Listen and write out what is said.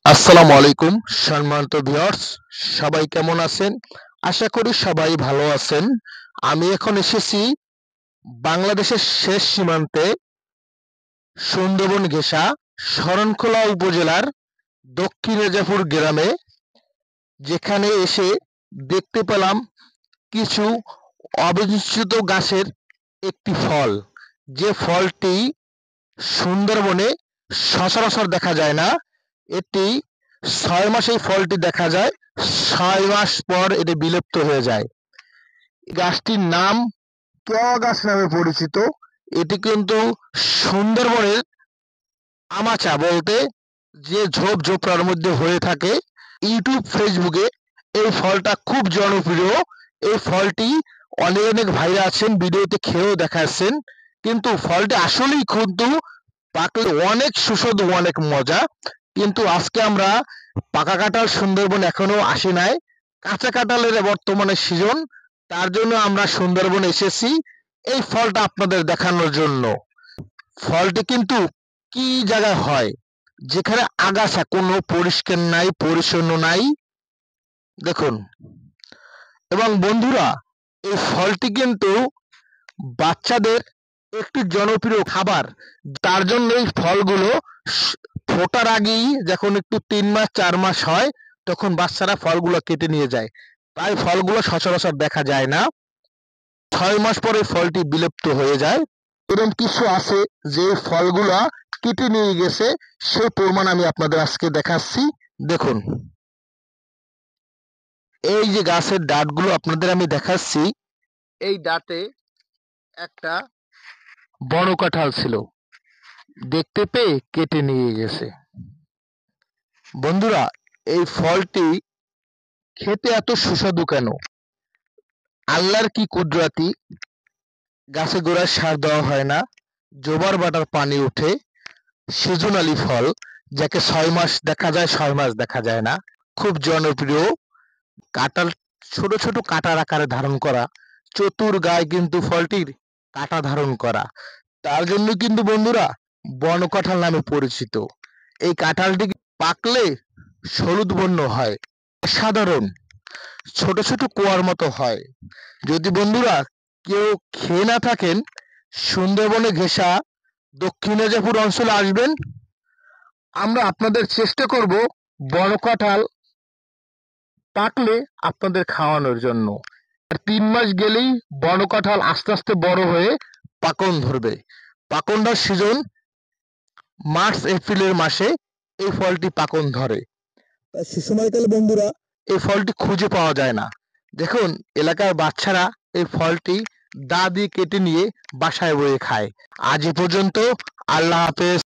আসসালামু আলাইকুম সম্মানিত ভিউয়ার্স, সবাই কেমন আছেন? আশা করি সবাই ভালো আছেন। আমি এখন এসেছি বাংলাদেশের শেষ সীমান্তে সুন্দরবন ঘেঁষা শরণখোলা উপজেলার দক্ষিণ রাজাপুর গ্রামে, যেখানে এসে দেখতে পেলাম কিছু অবিকৃত গাছের একটি ফল, যে ফলটি সুন্দরবনে সচরাচর দেখা যায় না। এটি ৬ মাস এই ফলটি দেখা যায়, ৬ মাস পর এটি বিলুপ্ত হয়ে যায়। গাছটির নাম কেওয়া গাছ নামে পরিচিত। এটি কিন্তু সুন্দরবনের আমাচা বলতে যে ঝোপ ঝোপড়ার মধ্যে হয়ে থাকে। ইউটিউব ফেসবুকে এই ফলটা খুব জনপ্রিয়। এই ফলটি অনেক অনেক ভাইরা আছেন ভিডিওতে খেয়েও দেখাচ্ছেন, কিন্তু ফলটি আসলেই কিন্তু পাকলে অনেক সুস্বাদু, অনেক মজা। কিন্তু আজকে আমরা পাকা কাঁঠাল সুন্দরবন এখনো আসি নাই, কাঁচা কাঁঠালের বর্তমানে সিজন। তার জন্য আমরা সুন্দরবন এসেছি এই ফলটা আপনাদের দেখানোর জন্য। ফলটি কিন্তু কি জায়গায় হয়, যেখানে আগাছা কোনো পরিষ্কার নাই, পরিচ্ছন্ন নাই, দেখুন। এবং বন্ধুরা, এই ফলটি কিন্তু বাচ্চাদের একটি জনপ্রিয় খাবার। তার জন্য এই ফলগুলো ফোটার আগেই, যখন একটু ৩ মাস ৪ মাস হয়, তখন বাচ্চারা ফলগুলো কেটে নিয়ে যায়। তাই ফলগুলো সচরাচর দেখা যায় না। ৬ মাস পরে ফলটি বিলুপ্ত হয়ে যায়। এরকম কিছু আছে যে ফলগুলা কেটে নিয়ে গেছে, সেই প্রমাণ আমি আপনাদের আজকে দেখাচ্ছি। দেখুন, এই যে গাছের ডাঁটগুলো আপনাদের আমি দেখাচ্ছি, এই ডাঁটে একটা বড় কাঁঠাল ছিল, দেখতে পেয়ে কেটে নিয়ে গেছে। বন্ধুরা, এই ফলটি খেতে এত সুস্বাদু কেন? আল্লাহর কি কুদরতি! গাছে গোড়ায় সার দেওয়া হয় না, জোবার বাটার পানি ওঠে। সিজনালি ফল, যাকে ৬ মাস দেখা যায়, ৬ মাস দেখা যায় না। খুব জনপ্রিয়। কাঁঠাল ছোট ছোট কাঁটার আকারে ধারণ করা, চতুর গায়ে কিন্তু ফলটির কাঁটা ধারণ করা। তার জন্য কিন্তু বন্ধুরা বন কাঁঠাল নামে পরিচিত। এই কাঁঠালটি পাকলে হলুদ বর্ণ হয়, সাধারণ ছোট ছোট কুয়ার মতো হয়। যদি বন্ধুরা কেউ খেয়ে না থাকেন, সুন্দরবনে ঘেঁষা দক্ষিণ রাজাপুর অঞ্চলে আসবেন। আমরা আপনাদের চেষ্টা করব বন কাঁঠাল পাকলে আপনাদের খাওয়ানোর জন্য। আর ৩ মাস গেলেই বন কাঁঠাল আস্তে আস্তে বড় হয়ে পাকন ধরবে। পাকনটার সিজন মার্চ এপ্রিলের মাসে এই ফলটি পাকন ধরে। সে সময়কালে বন্ধুরা এই ফলটি খুঁজে পাওয়া যায় না। দেখুন, এলাকার বাচ্চারা এই ফলটি দা দিয়ে কেটে নিয়ে বাসায় বয়ে খায়। আজ এ পর্যন্ত। আল্লাহ হাফেজ।